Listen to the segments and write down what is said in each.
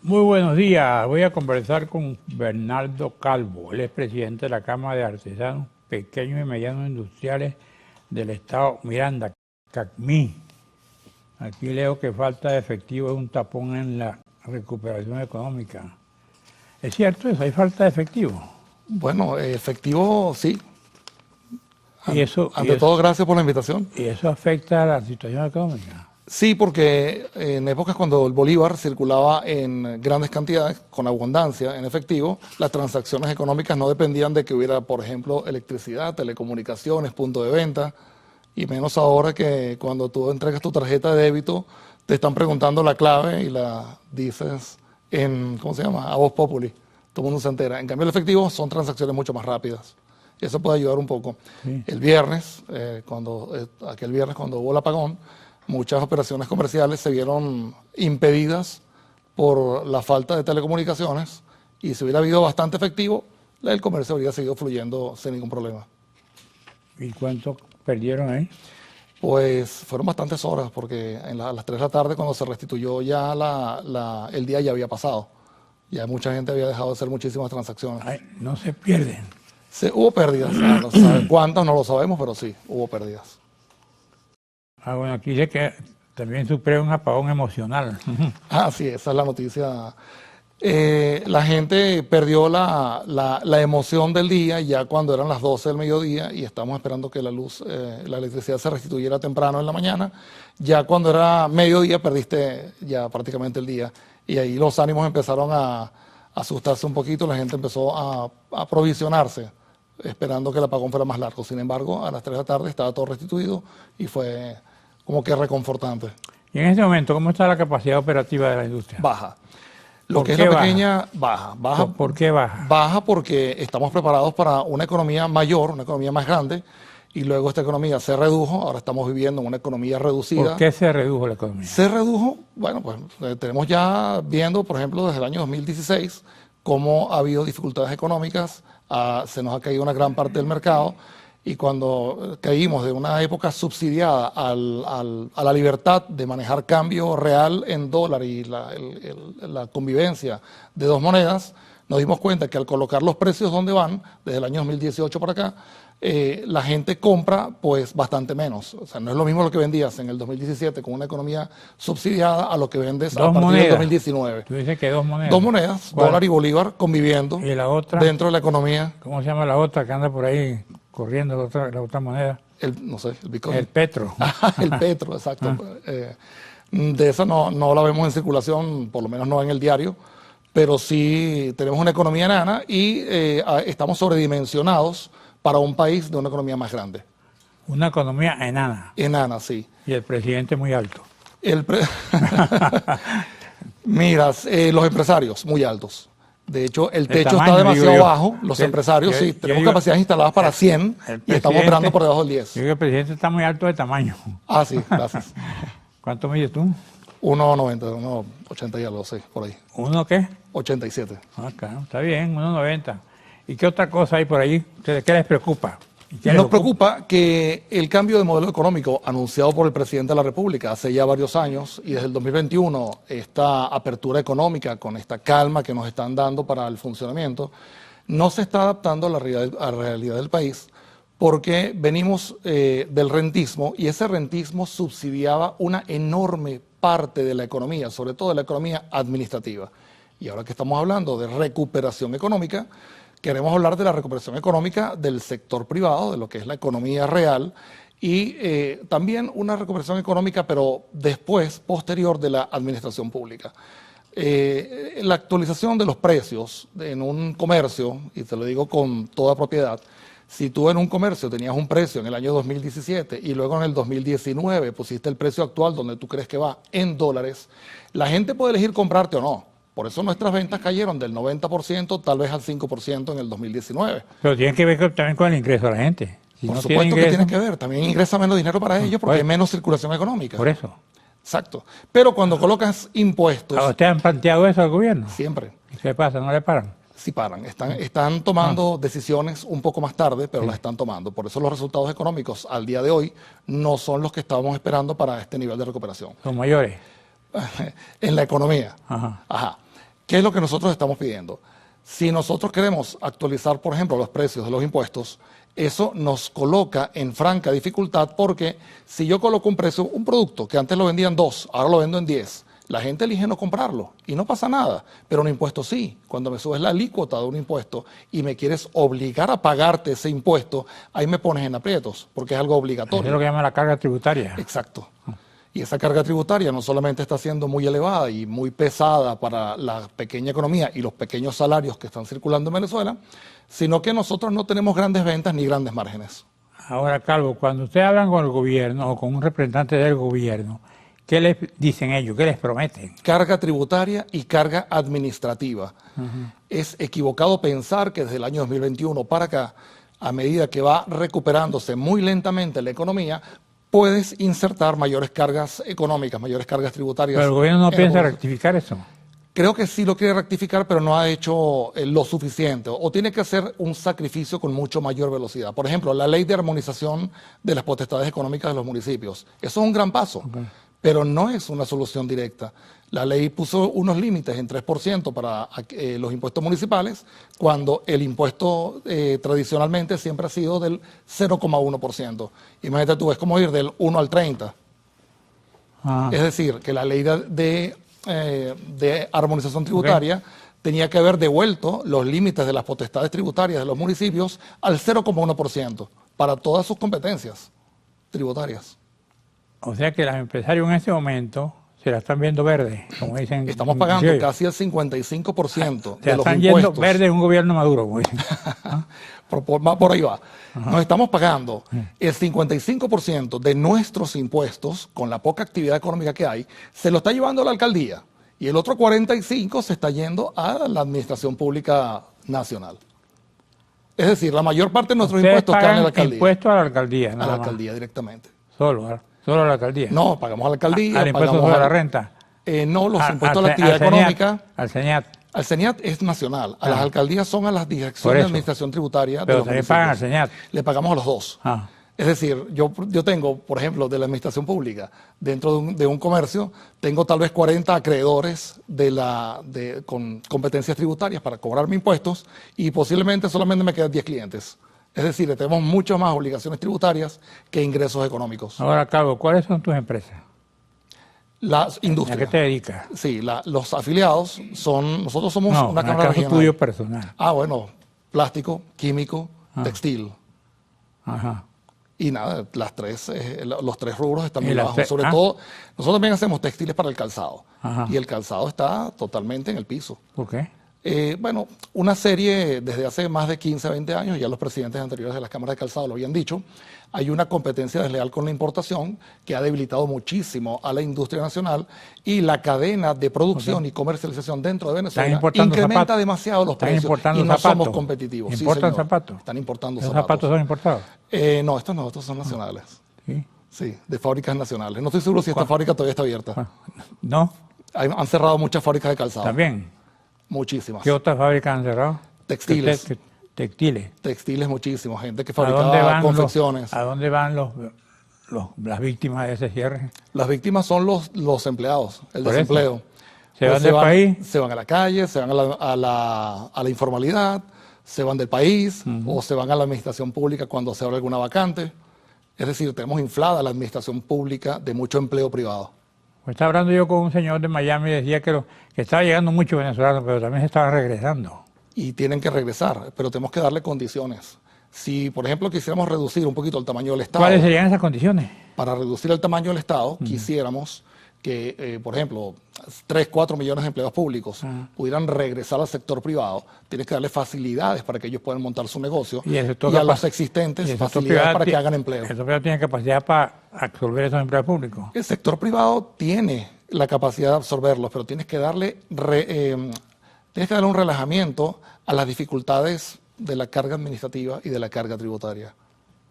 Muy buenos días. Voy a conversar con Bernardo Calvo. Él es presidente de la Cámara de Artesanos Pequeños y Medianos Industriales del Estado Miranda, CACMI. Aquí leo que falta de efectivo es un tapón en la recuperación económica. ¿Es cierto eso? ¿Hay falta de efectivo? Bueno, efectivo sí. Y Ante todo, gracias por la invitación. eso afecta a la situación económica. Sí, porque en épocas cuando el bolívar circulaba en grandes cantidades, con abundancia, en efectivo, las transacciones económicas no dependían de que hubiera, por ejemplo, electricidad, telecomunicaciones, punto de venta, y menos ahora que cuando tú entregas tu tarjeta de débito, te están preguntando la clave y la dices en, ¿cómo se llama?, a voz populi. Todo el mundo se entera. En cambio, el efectivo son transacciones mucho más rápidas. Y eso puede ayudar un poco. Sí. El viernes, aquel viernes cuando hubo el apagón, muchas operaciones comerciales se vieron impedidas por la falta de telecomunicaciones y si hubiera habido bastante efectivo, el comercio habría seguido fluyendo sin ningún problema. ¿Y cuánto perdieron ahí? Pues fueron bastantes horas porque a las 3 de la tarde cuando se restituyó ya el día ya había pasado. Ya mucha gente había dejado de hacer muchísimas transacciones. Ay, no se pierden. Hubo pérdidas, no se sabe cuántas, no lo sabemos, pero sí, hubo pérdidas. Bueno, aquí dice que también sufrió un apagón emocional. Ah, sí, esa es la noticia. La gente perdió la emoción del día ya cuando eran las 12 del mediodía y estamos esperando que la luz, la electricidad se restituyera temprano en la mañana. Ya cuando era mediodía perdiste ya prácticamente el día y ahí los ánimos empezaron a asustarse un poquito, la gente empezó a aprovisionarse esperando que el apagón fuera más largo. Sin embargo, a las 3 de la tarde estaba todo restituido y fue como que reconfortante. Y en este momento, ¿cómo está la capacidad operativa de la industria? Baja. Lo ¿Por que es qué la baja? pequeña, baja. ¿Por qué baja? Baja porque estamos preparados para una economía mayor, una economía más grande, y luego esta economía se redujo, ahora estamos viviendo en una economía reducida. ¿Por qué se redujo la economía? Se redujo, bueno, pues tenemos ya viendo, por ejemplo, desde el año 2016, cómo ha habido dificultades económicas, se nos ha caído una gran parte del mercado, y cuando caímos de una época subsidiada a la libertad de manejar cambio real en dólar y la convivencia de dos monedas, nos dimos cuenta que al colocar los precios donde van, desde el año 2018 para acá, la gente compra pues bastante menos. O sea, no es lo mismo lo que vendías en el 2017 con una economía subsidiada a lo que vendes a partir del 2019. Tú dices que dos monedas. Dos monedas, dólar y bolívar, conviviendo ¿Y la otra? dentro de la economía. ¿Cómo se llama la otra que anda por ahí corriendo, la otra moneda? No sé, el Bitcoin. El petro. El petro, exacto. De esa no la vemos en circulación, por lo menos no en el diario, pero sí tenemos una economía enana y estamos sobredimensionados para un país de una economía más grande. Una economía enana. Enana, sí. Y el presidente muy alto. Mira, los empresarios muy altos. De hecho, el techo tamaño, está demasiado bajo. Los empresarios sí, tenemos capacidades instaladas para 100 y estamos operando por debajo del 10. Yo digo que el presidente está muy alto de tamaño. Ah, sí, gracias. ¿Cuánto mides tú? 1,90, 1,80 y algo, sí, por ahí. ¿Uno qué? 87. Acá, está bien, 1,90. ¿Y qué otra cosa hay por ahí? ¿Qué les preocupa? Nos preocupa que el cambio de modelo económico anunciado por el presidente de la República hace ya varios años y desde el 2021, esta apertura económica con esta calma que nos están dando para el funcionamiento, no se está adaptando a la realidad del país porque venimos del rentismo y ese rentismo subsidiaba una enorme parte de la economía, sobre todo de la economía administrativa. Y ahora que estamos hablando de recuperación económica, queremos hablar de la recuperación económica del sector privado, de lo que es la economía real, y también una recuperación económica, pero después, posterior de la administración pública. La actualización de los precios en un comercio, y te lo digo con toda propiedad, si tú en un comercio tenías un precio en el año 2017 y luego en el 2019 pusiste el precio actual donde tú crees que va en dólares, la gente puede elegir comprarte o no. Por eso nuestras ventas cayeron del 90% tal vez al 5% en el 2019. Pero tiene que ver también con el ingreso de la gente. Si por supuesto que tiene que ver. También ingresa menos dinero para ellos porque hay menos circulación económica. Por eso. Exacto. Pero cuando colocas impuestos... ¿A ustedes han planteado eso al gobierno? Siempre. ¿Qué pasa? ¿No le paran? Sí paran. Están tomando decisiones un poco más tarde, pero las están tomando. Por eso los resultados económicos al día de hoy no son los que estábamos esperando para este nivel de recuperación. Son mayores. En la economía. Ajá. Ajá. ¿Qué es lo que nosotros estamos pidiendo? Si nosotros queremos actualizar, por ejemplo, los precios de los impuestos, eso nos coloca en franca dificultad porque si yo coloco un precio, un producto que antes lo vendían 2, ahora lo vendo en 10, la gente elige no comprarlo y no pasa nada, pero un impuesto sí. Cuando me subes la alícuota de un impuesto y me quieres obligar a pagarte ese impuesto, ahí me pones en aprietos porque es algo Eso obligatorio. es lo que llaman la carga tributaria. Exacto. Y esa carga tributaria no solamente está siendo muy elevada y muy pesada para la pequeña economía y los pequeños salarios que están circulando en Venezuela, sino que nosotros no tenemos grandes ventas ni grandes márgenes. Ahora, Calvo, cuando ustedes hablan con el gobierno o con un representante del gobierno, ¿qué les dicen ellos? ¿Qué les prometen? Carga tributaria y carga administrativa. Es equivocado pensar que desde el año 2021 para acá, a medida que va recuperándose muy lentamente la economía, puedes insertar mayores cargas económicas, mayores cargas tributarias. Pero el gobierno no en la piensa población. rectificar eso. Creo que sí lo quiere rectificar, pero no ha hecho lo suficiente. O tiene que hacer un sacrificio con mucho mayor velocidad. Por ejemplo, la ley de armonización de las potestades económicas de los municipios. Eso es un gran paso, pero no es una solución directa. La ley puso unos límites en 3% para los impuestos municipales, cuando el impuesto tradicionalmente siempre ha sido del 0,1%. Imagínate tú, es como ir del 1 al 30. Ah, Es decir, que la ley de armonización tributaria tenía que haber devuelto los límites de las potestades tributarias de los municipios al 0,1% para todas sus competencias tributarias. o sea que los empresarios en este momento se la están viendo verde, como dicen. Estamos en pagando criollo. casi el 55% Se la de los están yendo impuestos. verde en un gobierno maduro, como dicen. Por ahí va. Nos estamos pagando el 55% de nuestros impuestos, con la poca actividad económica que hay, se lo está llevando la alcaldía. Y el otro 45% se está yendo a la administración pública nacional. Es decir, la mayor parte de nuestros Ustedes impuestos caen en la pagan alcaldía. impuestos a la alcaldía, A nada la más. alcaldía directamente. Solo a la alcaldía. No, pagamos a la alcaldía. Al impuesto pagamos sobre la al- renta. No, los impuestos a la Al actividad CENIAT, económica. Al CENIAT. Al CENIAT es nacional, a las alcaldías son a las Por direcciones de eso. administración tributaria de Pero los también municipios. pagan al CENIAT. Le pagamos a los dos. Ah. Es decir, yo tengo, por ejemplo, de la administración pública, dentro de un comercio, tengo tal vez 40 acreedores con competencias tributarias para cobrarme impuestos y posiblemente solamente me quedan 10 clientes. Es decir, tenemos muchas más obligaciones tributarias que ingresos económicos. Ahora, Calvo, ¿cuáles son tus empresas? Las ¿A qué industrias. te dedicas? Sí, los afiliados nosotros somos No, una en el cámara caso regional. tuyo personal. Ah, bueno, plástico, químico, textil. Ajá. Y nada, los tres rubros están Y muy las bajos. tres- Sobre todo, nosotros también hacemos textiles para el calzado. Ajá. Y el calzado está totalmente en el piso. ¿Por qué? Bueno, una serie desde hace más de 15, 20 años, ya los presidentes anteriores de las cámaras de calzado lo habían dicho, hay una competencia desleal con la importación que ha debilitado muchísimo a la industria nacional y la cadena de producción y comercialización dentro de Venezuela importando incrementa zapatos. demasiado los Están precios importando y no zapatos. somos competitivos. Sí, ¿Importan señor. zapatos? Están importando ¿Esos zapatos. zapatos son importados? No, estos son nacionales. Sí. Sí, de fábricas nacionales. No estoy seguro si esta fábrica todavía está abierta. Bueno, ¿no? Han cerrado muchas fábricas de calzado. También. Muchísimas. ¿Qué otras fábricas han cerrado? Textiles. Textiles. Textiles muchísimo. Gente que ¿A dónde fabricaba van confecciones. ¿A dónde van las víctimas de ese cierre? Las víctimas son los empleados, el Por eso. desempleo. ¿Se Pues van del país? Se van a la calle, se van a la informalidad, se van del país o se van a la administración pública cuando se abre alguna vacante. Es decir, tenemos inflada la administración pública de mucho empleo privado. Pues estaba hablando yo con un señor de Miami y decía que estaba llegando muchos venezolanos, pero también se estaban regresando. Y tienen que regresar, pero tenemos que darle condiciones. Si, por ejemplo, quisiéramos reducir un poquito el tamaño del Estado, ¿Cuáles serían esas condiciones? para reducir el tamaño del Estado, quisiéramos que, por ejemplo, 3, 4 millones de empleados públicos pudieran regresar al sector privado. Tienes que darle facilidades para que ellos puedan montar su negocio Y el sector a capa- los y existentes el sector facilidades privado para que ti- hagan empleo. El sector privado tiene capacidad para absorber esos empleos públicos. El sector privado tiene la capacidad de absorberlos, pero tienes que darle un relajamiento a las dificultades de la carga administrativa y de la carga tributaria.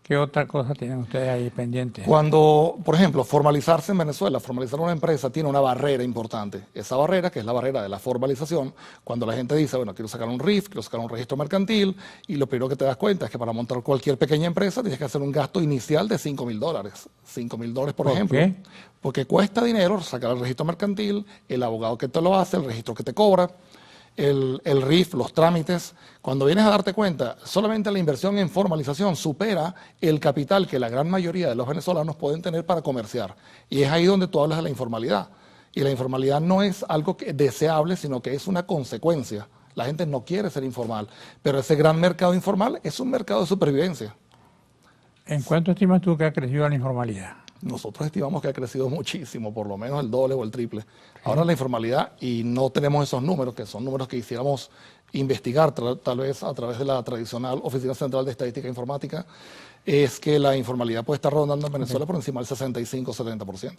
¿Qué otra cosa tienen ustedes ahí pendientes? Cuando, por ejemplo, formalizarse en Venezuela, formalizar una empresa tiene una barrera importante. Esa barrera, que es la barrera de la formalización, cuando la gente dice, bueno, quiero sacar un RIF, quiero sacar un registro mercantil, y lo primero que te das cuenta es que para montar cualquier pequeña empresa tienes que hacer un gasto inicial de $5,000. $5,000, por ejemplo. qué? Porque cuesta dinero sacar el registro mercantil, el abogado que te lo hace, el registro que te cobra. el RIF, los trámites, cuando vienes a darte cuenta, solamente la inversión en formalización supera el capital que la gran mayoría de los venezolanos pueden tener para comerciar. Y es ahí donde tú hablas de la informalidad. Y la informalidad no es algo deseable, sino que es una consecuencia. La gente no quiere ser informal, pero ese gran mercado informal es un mercado de supervivencia. ¿En cuánto estimas tú que ha crecido la informalidad? Nosotros estimamos que ha crecido muchísimo, por lo menos el doble o el triple. Ahora la informalidad, y no tenemos esos números, que son números que quisiéramos investigar tal vez a través de la tradicional Oficina Central de Estadística e Informática, es que la informalidad puede estar rondando en Venezuela por encima del 65-70%.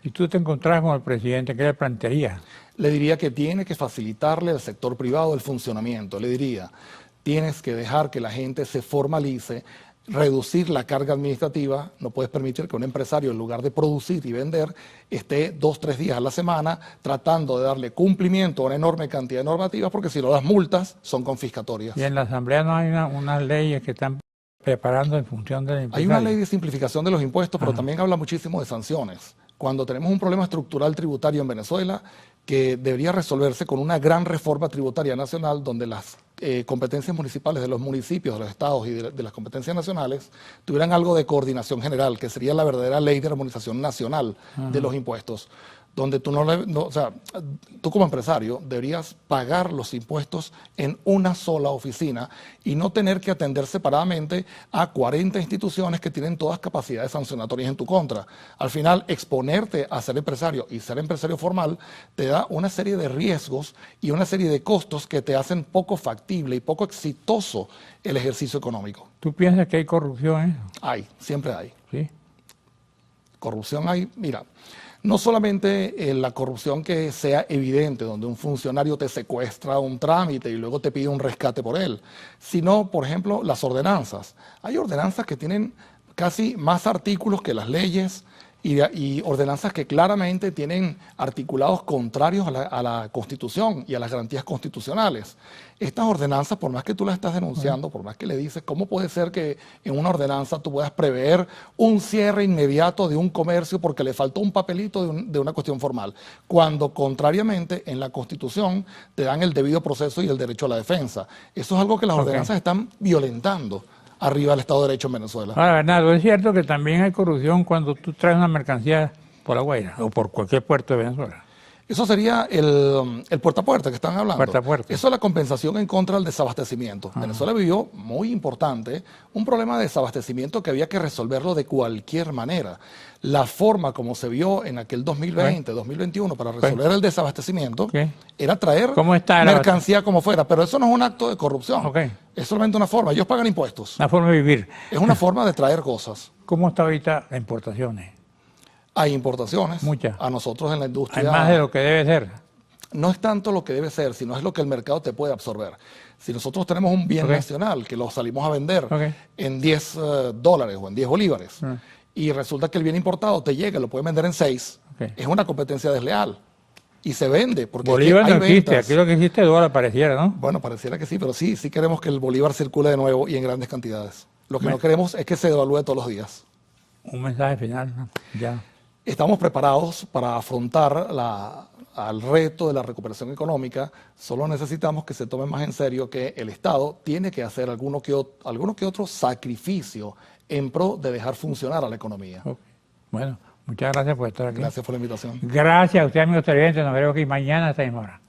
Si tú te encontrás con el presidente, ¿qué le plantearías? Le diría que tiene que facilitarle al sector privado el funcionamiento. Le diría, tienes que dejar que la gente se formalice, reducir la carga administrativa. No puedes permitir que un empresario, en lugar de producir y vender, esté 2 o 3 días a la semana tratando de darle cumplimiento a una enorme cantidad de normativas, porque si no, las multas son confiscatorias. Y en la Asamblea no hay unas leyes que están preparando en función del empresario. Hay una ley de simplificación de los impuestos, pero también habla muchísimo de sanciones. Cuando tenemos un problema estructural tributario en Venezuela, que debería resolverse con una gran reforma tributaria nacional, donde las competencias municipales de los municipios, de los estados y de las competencias nacionales tuvieran algo de coordinación general, que sería la verdadera ley de armonización nacional de los impuestos, donde tú o sea, tú como empresario deberías pagar los impuestos en una sola oficina y no tener que atender separadamente a 40 instituciones que tienen todas capacidades sancionatorias en tu contra. Al final, exponerte a ser empresario y ser empresario formal te da una serie de riesgos y una serie de costos que te hacen poco factible y poco exitoso el ejercicio económico. ¿Tú piensas que hay corrupción? Siempre hay. Sí. Corrupción hay, mira. No solamente la corrupción que sea evidente, donde un funcionario te secuestra un trámite y luego te pide un rescate por él, sino, por ejemplo, las ordenanzas. Hay ordenanzas que tienen casi más artículos que las leyes y ordenanzas que claramente tienen articulados contrarios a la Constitución y a las garantías constitucionales. Estas ordenanzas, por más que tú las estás denunciando, por más que le dices, ¿cómo puede ser que en una ordenanza tú puedas prever un cierre inmediato de un comercio porque le faltó un papelito de una cuestión formal? Cuando, contrariamente, en la Constitución te dan el debido proceso y el derecho a la defensa. Eso es algo que las ordenanzas están violentando arriba del Estado de Derecho en Venezuela. Ahora, Bernardo, es cierto que también hay corrupción cuando tú traes una mercancía por La Guaira o por cualquier puerto de Venezuela. Eso sería el puerta a puerta que están hablando. Puerta a puerta. Eso es la compensación en contra del desabastecimiento. Venezuela vivió, muy importante, un problema de desabastecimiento que había que resolverlo de cualquier manera. La forma como se vio en aquel 2020, 2021 para resolver el desabastecimiento era traer mercancía como fuera. Pero eso no es un acto de corrupción. Es solamente una forma. Ellos pagan impuestos. Una forma de vivir. Es una forma de traer cosas. ¿Cómo está ahorita las importaciones? Hay importaciones. Muchas. A nosotros en la industria. Hay más de lo que debe ser. No es tanto lo que debe ser, sino es lo que el mercado te puede absorber. Si nosotros tenemos un bien nacional que lo salimos a vender en 10 dólares o en 10 bolívares y resulta que el bien importado te llega y lo pueden vender en 6, es una competencia desleal. Y se vende. Porque Bolívar hay no existe, ventas. aquí lo que existe es dólar, pareciera, ¿no? Bueno, pareciera que sí, pero sí queremos que el bolívar circule de nuevo y en grandes cantidades. Lo que no queremos es que se devalúe todos los días. Un mensaje final, ¿no? Ya. Estamos preparados para afrontar al reto de la recuperación económica. Solo necesitamos que se tome más en serio que el Estado tiene que hacer alguno que otro sacrificio en pro de dejar funcionar a la economía. Bueno, muchas gracias por estar aquí. Gracias por la invitación. Gracias a usted, amigos televidentes. Nos veremos aquí mañana a esta misma hora.